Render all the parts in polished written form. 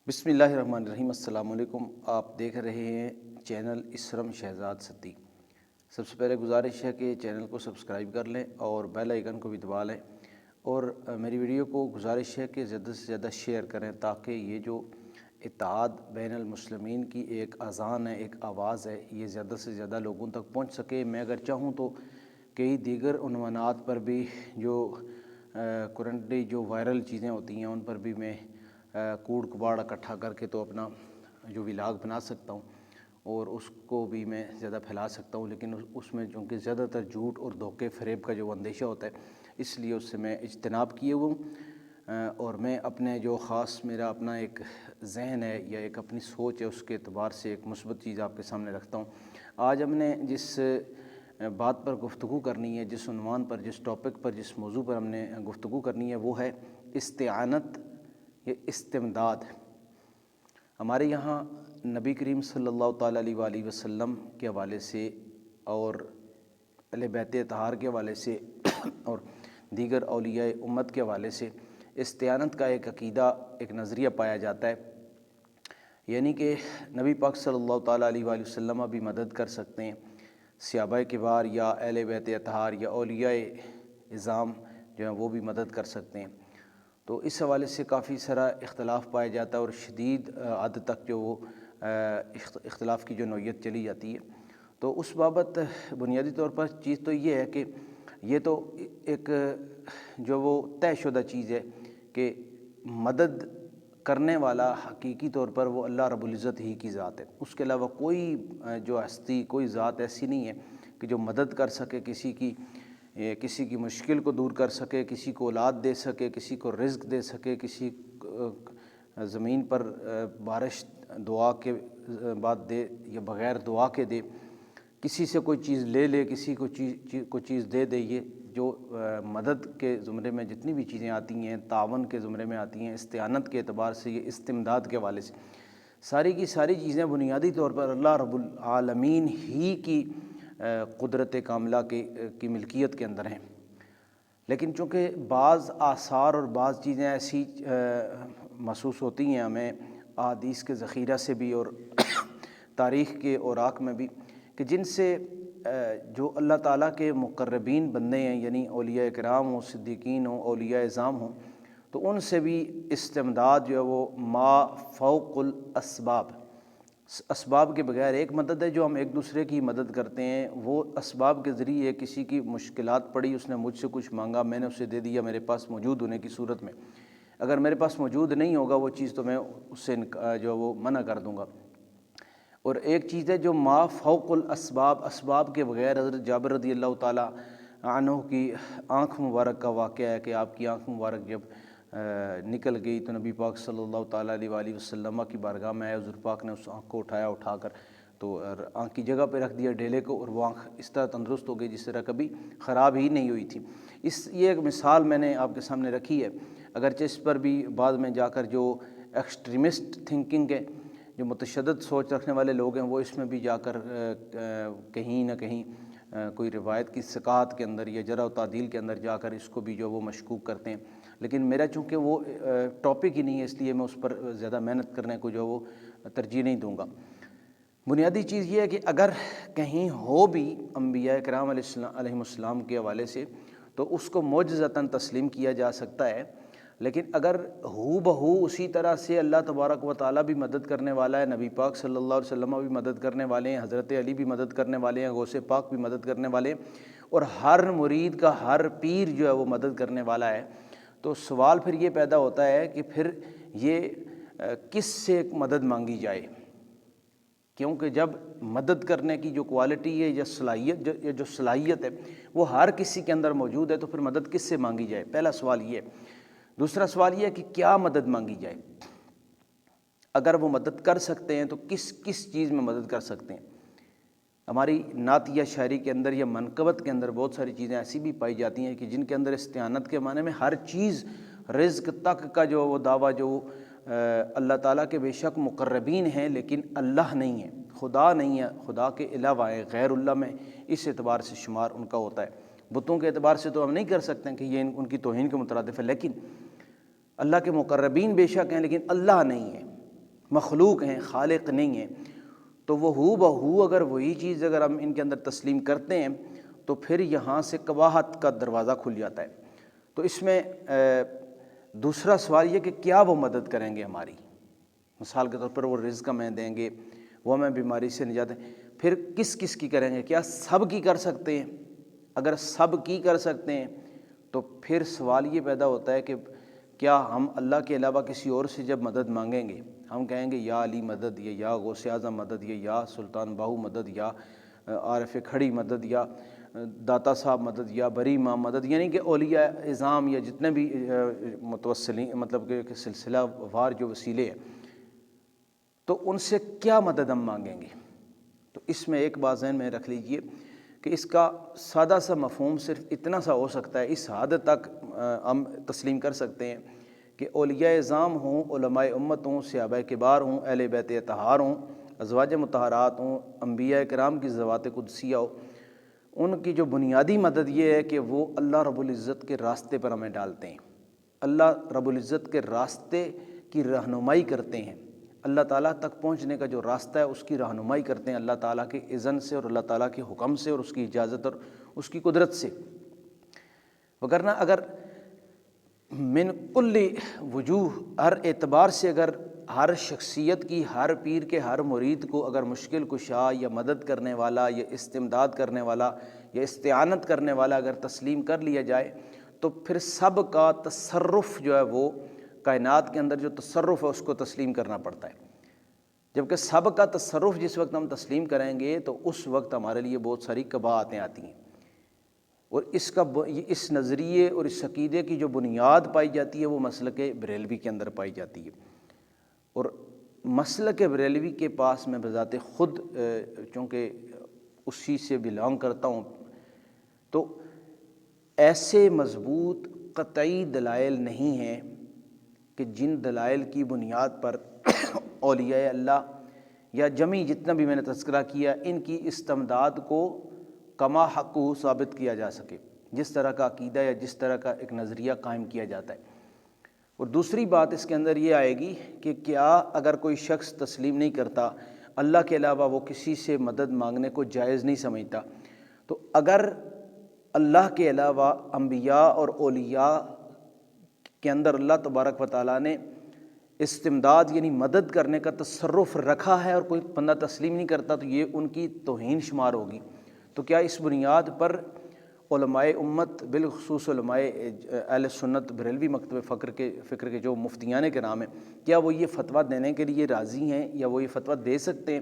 بسم اللہ الرحمن الرحیم۔ السلام علیکم۔ آپ دیکھ رہے ہیں چینل اسرم شہزاد صدیق۔ سب سے پہلے گزارش ہے کہ چینل کو سبسکرائب کر لیں اور بیل آئیکن کو بھی دبا لیں، اور میری ویڈیو کو گزارش ہے کہ زیادہ سے زیادہ شیئر کریں تاکہ یہ جو اتحاد بین المسلمین کی ایک اذان ہے، ایک آواز ہے، یہ زیادہ سے زیادہ لوگوں تک پہنچ سکے۔ میں اگر چاہوں تو کئی دیگر عنوانات پر بھی جو کرنٹلی جو وائرل چیزیں ہوتی ہیں ان پر بھی میں کوڑ کباڑ اکٹھا کر کے تو اپنا جو ولاگ بنا سکتا ہوں اور اس کو بھی میں زیادہ پھیلا سکتا ہوں، لیکن اس میں چونکہ زیادہ تر جھوٹ اور دھوکے فریب کا جو اندیشہ ہوتا ہے، اس لیے اس سے میں اجتناب کیے ہوں، اور میں اپنے جو خاص میرا اپنا ایک ذہن ہے یا ایک اپنی سوچ ہے اس کے اعتبار سے ایک مثبت چیز آپ کے سامنے رکھتا ہوں۔ آج ہم نے جس بات پر گفتگو کرنی ہے، جس عنوان پر، جس ٹاپک پر، جس موضوع پر ہم نے گفتگو کرنی ہے، وہ ہے استعانت یا استمداد۔ ہمارے یہاں نبی کریم صلی اللہ تعالیٰ علیہ وآلہ وسلم کے حوالے سے اور اہل بیت اطہار کے حوالے سے اور دیگر اولیاء امت کے حوالے سے استعانت کا ایک عقیدہ، ایک نظریہ پایا جاتا ہے، یعنی کہ نبی پاک صلی اللہ تعالیٰ علیہ وآلہ وسلم بھی مدد کر سکتے ہیں، صحابہ کبار یا اہل بیت اطہار یا اولیاء اعظام جو ہیں وہ بھی مدد کر سکتے ہیں۔ تو اس حوالے سے کافی سارا اختلاف پایا جاتا ہے اور شدید حد تک جو وہ اختلاف کی جو نوعیت چلی جاتی ہے۔ تو اس بابت بنیادی طور پر چیز تو یہ ہے کہ یہ تو ایک جو وہ طے شدہ چیز ہے کہ مدد کرنے والا حقیقی طور پر وہ اللہ رب العزت ہی کی ذات ہے۔ اس کے علاوہ کوئی جو ہستی، کوئی ذات ایسی نہیں ہے کہ جو مدد کر سکے، کسی کی مشکل کو دور کر سکے، کسی کو اولاد دے سکے، کسی کو رزق دے سکے، کسی زمین پر بارش دعا کے بعد دے یا بغیر دعا کے دے، کسی سے کوئی چیز لے لے، کسی کو کوئی چیز دے دے۔ یہ جو مدد کے زمرے میں جتنی بھی چیزیں آتی ہیں، تعاون کے زمرے میں آتی ہیں، استعانت کے اعتبار سے، یہ استمداد کے حوالے سے، ساری کی ساری چیزیں بنیادی طور پر اللہ رب العالمین ہی کی قدرت کاملہ کی ملکیت کے اندر ہیں۔ لیکن چونکہ بعض آثار اور بعض چیزیں ایسی محسوس ہوتی ہیں ہمیں احادیث کے ذخیرہ سے بھی اور تاریخ کے اوراق میں بھی، کہ جن سے جو اللہ تعالیٰ کے مقربین بندے ہیں، یعنی اولیاء کرام ہوں، صدیقین ہوں، اولیاء اعظام ہوں، تو ان سے بھی استمداد جو ہے وہ ما فوق الاسباب، اسباب کے بغیر ایک مدد ہے جو ہم ایک دوسرے کی مدد کرتے ہیں۔ وہ اسباب کے ذریعے کسی کی مشکلات پڑی، اس نے مجھ سے کچھ مانگا، میں نے اسے دے دیا میرے پاس موجود ہونے کی صورت میں۔ اگر میرے پاس موجود نہیں ہوگا وہ چیز تو میں اس سے جو وہ منع کر دوں گا۔ اور ایک چیز ہے جو ما فوق الاسباب، اسباب کے بغیر، حضرت جابر رضی اللہ تعالیٰ عنہ کی آنکھ مبارک کا واقعہ ہے کہ آپ کی آنکھ مبارک جب نکل گئی تو نبی پاک صلی اللہ تعالیٰ علیہ وآلہ وسلم کی بارگاہ میں آئے، حضور پاک نے اس آنکھ کو اٹھا کر تو آنکھ کی جگہ پہ رکھ دیا ڈھیلے کو، اور وہ آنکھ اس طرح تندرست ہو گئی جس طرح کبھی خراب ہی نہیں ہوئی تھی۔ یہ ایک مثال میں نے آپ کے سامنے رکھی ہے، اگرچہ اس پر بھی بعد میں جا کر جو ایکسٹریمسٹ تھنکنگ ہے، جو متشدد سوچ رکھنے والے لوگ ہیں، وہ اس میں بھی جا کر کہیں نہ کہیں کوئی روایت کی ثقات کے اندر یا جرح و تعدیل کے اندر جا کر اس کو بھی جو وہ مشکوک کرتے ہیں۔ لیکن میرا چونکہ وہ ٹاپک ہی نہیں ہے، اس لیے میں اس پر زیادہ محنت کرنے کو جو وہ ترجیح نہیں دوں گا۔ بنیادی چیز یہ ہے کہ اگر کہیں ہو بھی انبیاء کرام علیہ السلام کے حوالے سے تو اس کو معجزتاً تسلیم کیا جا سکتا ہے، لیکن اگر ہو بہو اسی طرح سے اللہ تبارک و تعالیٰ بھی مدد کرنے والا ہے، نبی پاک صلی اللہ علیہ وسلم بھی مدد کرنے والے ہیں، حضرت علی بھی مدد کرنے والے ہیں، غوث پاک بھی مدد کرنے والے ہیں، اور ہر مرید کا ہر پیر جو ہے وہ مدد کرنے والا ہے، تو سوال پھر یہ پیدا ہوتا ہے کہ پھر یہ کس سے مدد مانگی جائے؟ کیونکہ جب مدد کرنے کی جو کوالٹی ہے یا صلاحیت ہے وہ ہر کسی کے اندر موجود ہے، تو پھر مدد کس سے مانگی جائے؟ پہلا سوال یہ ہے۔ دوسرا سوال یہ ہے کہ کیا مدد مانگی جائے؟ اگر وہ مدد کر سکتے ہیں تو کس چیز میں مدد کر سکتے ہیں؟ ہماری نعتیہ شاعری کے اندر یا منقبت کے اندر بہت ساری چیزیں ایسی بھی پائی جاتی ہیں کہ جن کے اندر استعانت کے معنی میں ہر چیز، رزق تک کا جو وہ دعویٰ جو اللہ تعالیٰ کے بے شک مقربین ہیں لیکن اللہ نہیں ہے، خدا نہیں ہے، خدا کے علاوہ ہے، غیر اللہ میں اس اعتبار سے شمار ان کا ہوتا ہے۔ بتوں کے اعتبار سے تو ہم نہیں کر سکتے ہیں کہ یہ ان کی توہین کے مترادف ہے، لیکن اللہ کے مقربین بے شک ہیں لیکن اللہ نہیں ہے۔ مخلوق ہیں، خالق نہیں ہیں، تو وہ ہو بہو اگر وہی چیز اگر ہم ان کے اندر تسلیم کرتے ہیں تو پھر یہاں سے قباحت کا دروازہ کھل جاتا ہے۔ تو اس میں دوسرا سوال یہ کہ کیا وہ مدد کریں گے ہماری؟ مثال کے طور پر وہ رزق ہمیں دیں گے، وہ ہمیں بیماری سے نجات دیں، پھر کس کس کی کریں گے؟ کیا سب کی کر سکتے ہیں؟ اگر سب کی کر سکتے ہیں تو پھر سوال یہ پیدا ہوتا ہے کہ کیا ہم اللہ کے علاوہ کسی اور سے جب مدد مانگیں گے، ہم کہیں گے یا علی مدد، یا غوث اعظم مدد، یا سلطان باہو مدد، یا عارف کھڑی مدد، یا داتا صاحب مدد، یا بری امام مدد، یعنی کہ اولیاء اعظام یا جتنے بھی متوسلین مطلب کہ سلسلہ وار جو وسیلے ہیں، تو ان سے کیا مدد ہم مانگیں گے؟ تو اس میں ایک بات ذہن میں رکھ لیجئے کہ اس کا سادہ سا مفہوم صرف اتنا سا ہو سکتا ہے، اس حد تک ہم تسلیم کر سکتے ہیں کہ اولیاء اعظام ہوں، علماء امت ہوں، صحابہ کبار ہوں، اہل بیت اطہار ہوں، ازواج مطہرات ہوں، انبیاء کرام کی ذوات قدسیہ ہو، ان کی جو بنیادی مدد یہ ہے کہ وہ اللہ رب العزت کے راستے پر ہمیں ڈالتے ہیں، اللہ رب العزت کے راستے کی رہنمائی کرتے ہیں، اللہ تعالیٰ تک پہنچنے کا جو راستہ ہے اس کی رہنمائی کرتے ہیں اللہ تعالیٰ کے اذن سے اور اللہ تعالیٰ کے حکم سے اور اس کی اجازت اور اس کی قدرت سے۔ وگرنہ اگر من کل وجوہ، ہر اعتبار سے اگر ہر شخصیت کی، ہر پیر کے ہر مرید کو اگر مشکل کشا یا مدد کرنے والا یا استمداد کرنے والا یا استعانت کرنے والا اگر تسلیم کر لیا جائے تو پھر سب کا تصرف جو ہے وہ کائنات کے اندر جو تصرف ہے اس کو تسلیم کرنا پڑتا ہے، جبکہ سب کا تصرف جس وقت ہم تسلیم کریں گے تو اس وقت ہمارے لیے بہت ساری قباحتیں آتی ہیں، اور اس نظریے اور اس عقیدے کی جو بنیاد پائی جاتی ہے وہ مسلک بریلوی کے اندر پائی جاتی ہے، اور مسلک بریلوی کے پاس میں بذات خود چونکہ اسی سے بلانگ کرتا ہوں تو ایسے مضبوط قطعی دلائل نہیں ہیں کہ جن دلائل کی بنیاد پر اولیاء اللہ یا جمی جتنا بھی میں نے تذکرہ کیا ان کی استمداد کو کما حق ثابت کیا جا سکے، جس طرح کا عقیدہ یا جس طرح کا ایک نظریہ قائم کیا جاتا ہے۔ اور دوسری بات اس کے اندر یہ آئے گی کہ کیا اگر کوئی شخص تسلیم نہیں کرتا، اللہ کے علاوہ وہ کسی سے مدد مانگنے کو جائز نہیں سمجھتا، تو اگر اللہ کے علاوہ انبیاء اور اولیاء کے اندر اللہ تبارک و تعالیٰ نے استمداد یعنی مدد کرنے کا تصرف رکھا ہے اور کوئی بندہ تسلیم نہیں کرتا تو یہ ان کی توہین شمار ہوگی، تو کیا اس بنیاد پر علماء امت بالخصوص علماء اہل سنت بریلوی مکتب فکر کے جو مفتیان کرام ہیں، کیا وہ یہ فتویٰ دینے کے لیے راضی ہیں یا وہ یہ فتویٰ دے سکتے ہیں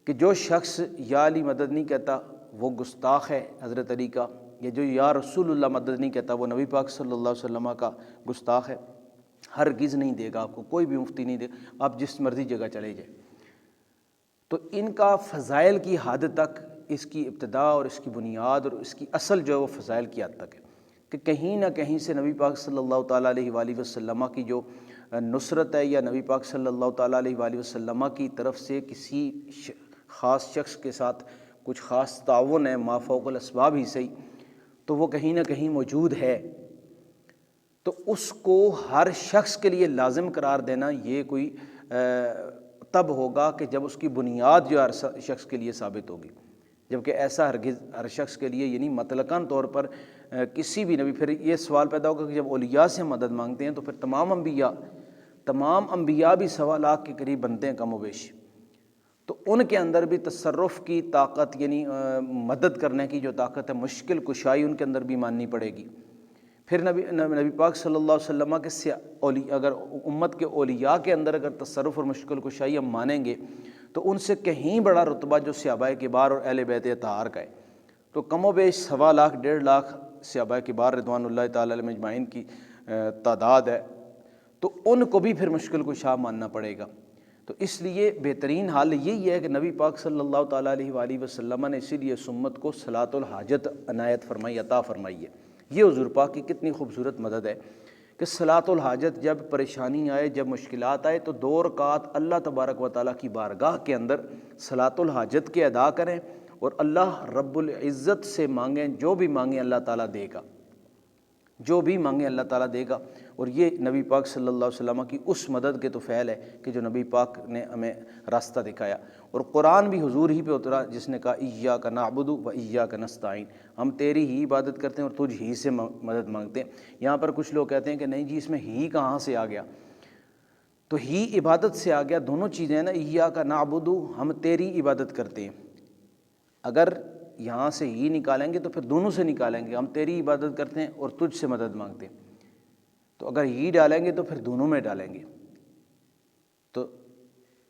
کہ جو شخص یا علی مدد نہیں کہتا وہ گستاخ ہے حضرت علی کا، یا جو یا رسول اللہ مدد نہیں کہتا وہ نبی پاک صلی اللہ علیہ وسلم کا گستاخ ہے؟ ہرگز نہیں دے گا، آپ کو کوئی بھی مفتی نہیں دے، آپ جس مرضی جگہ چلے جائیں۔ تو ان کا فضائل کی حد تک، اس کی ابتدا اور اس کی بنیاد اور اس کی اصل جو ہے وہ فضائل کی حد تک ہے کہ کہیں نہ کہیں سے نبی پاک صلی اللہ تعالیٰ علیہ وآلہ وسلم کی جو نصرت ہے یا نبی پاک صلی اللہ تعالیٰ علیہ وآلہ وسلم کی طرف سے کسی خاص شخص کے ساتھ کچھ خاص تعاون ہے، ما فوق الاسباب ہی صحیح، تو وہ کہیں نہ کہیں موجود ہے، تو اس کو ہر شخص کے لیے لازم قرار دینا یہ کوئی تب ہوگا کہ جب اس کی بنیاد جو ہر شخص کے لیے ثابت ہوگی، جبکہ ایسا ہرگز ہر شخص کے لیے یعنی مطلقاً طور پر کسی بھی نبی، پھر یہ سوال پیدا ہوگا کہ جب اولیاء سے مدد مانگتے ہیں تو پھر تمام انبیاء بھی 1.25 لاکھ کے قریب بنتے ہیں کم و بیش، تو ان کے اندر بھی تصرف کی طاقت یعنی مدد کرنے کی جو طاقت ہے، مشکل کشائی ان کے اندر بھی ماننی پڑے گی۔ پھر نبی پاک صلی اللہ علیہ وسلم کے اگر امت کے اولیاء کے اندر اگر تصرف اور مشکل کشائی ہم مانیں گے تو ان سے کہیں بڑا رتبہ جو صحابہ کبار اور اہل بیت اطہار کا ہے، تو کم و بیش 1.25 لاکھ 1.5 لاکھ صحابہ کبار رضوان اللہ تعالیٰ علیہم اجمعین کی تعداد ہے، تو ان کو بھی پھر مشکل کشا ماننا پڑے گا۔ تو اس لیے بہترین حال یہی ہے کہ نبی پاک صلی اللہ تعالیٰ علیہ وآلہ وسلم نے اسی لیے اس امت کو صلاۃ الحاجت عنایت فرمائی، عطا فرمائی ہے۔ یہ حضور پاک کی کتنی خوبصورت مدد ہے کہ صلاۃ الحاجت جب پریشانی آئے، جب مشکلات آئے تو 2 رکعت اللہ تبارک و تعالیٰ کی بارگاہ کے اندر صلاۃ الحاجت کے ادا کریں اور اللہ رب العزت سے مانگیں، جو بھی مانگیں اللہ تعالیٰ دے گا۔ جو بھی مانگیں اللہ تعالیٰ دے گا۔ اور یہ نبی پاک صلی اللہ علیہ وسلم کی اس مدد کے تو فعل ہے کہ جو نبی پاک نے ہمیں راستہ دکھایا۔ اور قرآن بھی حضور ہی پہ اترا جس نے کہا ایاک نعبد و ایاک نستعین، ہم تیری ہی عبادت کرتے ہیں اور تجھ ہی سے مدد مانگتے ہیں۔ یہاں پر کچھ لوگ کہتے ہیں کہ نہیں جی اس میں ہی کہاں سے آ گیا، تو ہی عبادت سے آ گیا، دونوں چیزیں ہیں نا، ایاک نعبد ہم تیری عبادت کرتے ہیں، اگر یہاں سے ہی نکالیں گے تو پھر دونوں سے نکالیں گے، ہم تیری عبادت کرتے ہیں اور تجھ سے مدد مانگتے ہیں، تو اگر ہی ڈالیں گے تو پھر دونوں میں ڈالیں گے۔ تو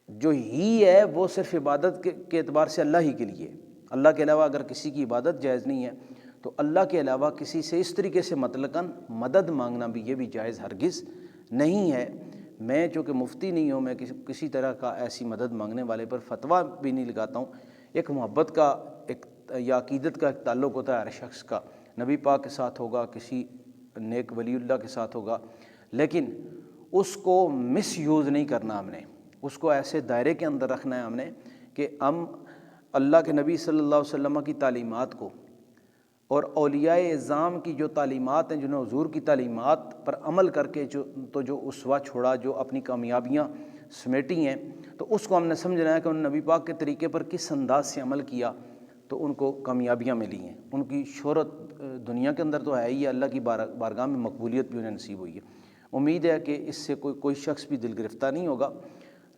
جو ہی ہے وہ صرف عبادت کے اعتبار سے اللہ ہی کے لیے، اللہ کے علاوہ اگر کسی کی عبادت جائز نہیں ہے تو اللہ کے علاوہ کسی سے اس طریقے سے مطلقاً مدد مانگنا بھی یہ بھی جائز ہرگز نہیں ہے۔ میں چونکہ مفتی نہیں ہوں، میں کسی طرح کا ایسی مدد مانگنے والے پر فتویٰ بھی نہیں لگاتا ہوں۔ ایک محبت کا ایک یا عقیدت کا ایک تعلق ہوتا ہے ہر شخص کا، نبی پاک کے ساتھ ہوگا، کسی نیک ولی اللہ کے ساتھ ہوگا، لیکن اس کو مس یوز نہیں کرنا، ہم نے اس کو ایسے دائرے کے اندر رکھنا ہے ہم نے کہ ہم اللہ کے نبی صلی اللہ علیہ وسلم کی تعلیمات کو اور اولیاء اعظام کی جو تعلیمات ہیں، جنہوں نے حضور کی تعلیمات پر عمل کر کے جو اسوہ چھوڑا، جو اپنی کامیابیاں سمیٹی ہیں، تو اس کو ہم نے سمجھنا ہے کہ انہوں نے نبی پاک کے طریقے پر کس انداز سے عمل کیا تو ان کو کامیابیاں ملی ہیں، ان کی شہرت دنیا کے اندر تو ہے ہی، اللہ کی بارگاہ میں مقبولیت بھی انہیں نصیب ہوئی ہے۔ امید ہے کہ اس سے کوئی شخص بھی دل گرفتہ نہیں ہوگا،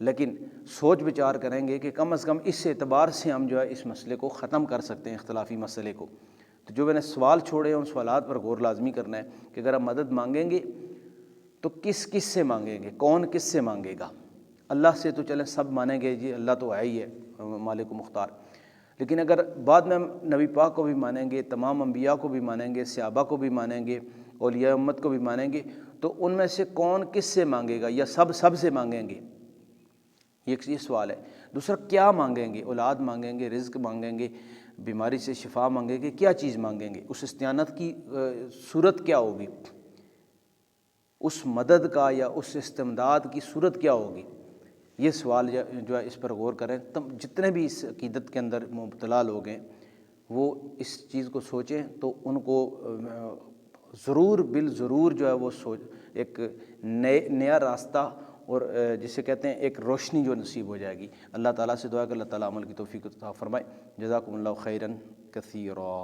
لیکن سوچ بچار کریں گے کہ کم از کم اس اعتبار سے ہم جو ہے اس مسئلے کو ختم کر سکتے ہیں، اختلافی مسئلے کو۔ تو جو میں نے سوال چھوڑے ہیں ان سوالات پر غور لازمی کرنا ہے کہ اگر ہم مدد مانگیں گے تو کس سے مانگیں گے، کون کس سے مانگے گا؟ اللہ سے تو چلیں سب مانیں گے جی، اللہ تو ہے ہی ہے مالک و مختار، لیکن اگر بعد میں ہم نبی پاک کو بھی مانیں گے، تمام انبیاء کو بھی مانیں گے، صحابہ کو بھی مانیں گے، اولیاء امت کو بھی مانیں گے، تو ان میں سے کون کس سے مانگے گا، یا سب سے مانگیں گے؟ یہ سوال ہے۔ دوسرا، کیا مانگیں گے؟ اولاد مانگیں گے، رزق مانگیں گے، بیماری سے شفا مانگیں گے، کیا چیز مانگیں گے؟ اس استعانت کی صورت کیا ہوگی؟ اس مدد کا یا اس استمداد کی صورت کیا ہوگی؟ یہ سوال جو ہے اس پر غور کریں۔ جتنے بھی اس عقیدت کے اندر مبتلا لوگ ہیں وہ اس چیز کو سوچیں تو ان کو ضرور بالضرور جو ہے وہ ایک نیا راستہ اور جسے کہتے ہیں ایک روشنی جو نصیب ہو جائے گی۔ اللہ تعالیٰ سے دعا کہ اللہ تعالیٰ عمل کی توفیق عطا فرمائے۔ جزاکم اللہ خیراً کثیرا۔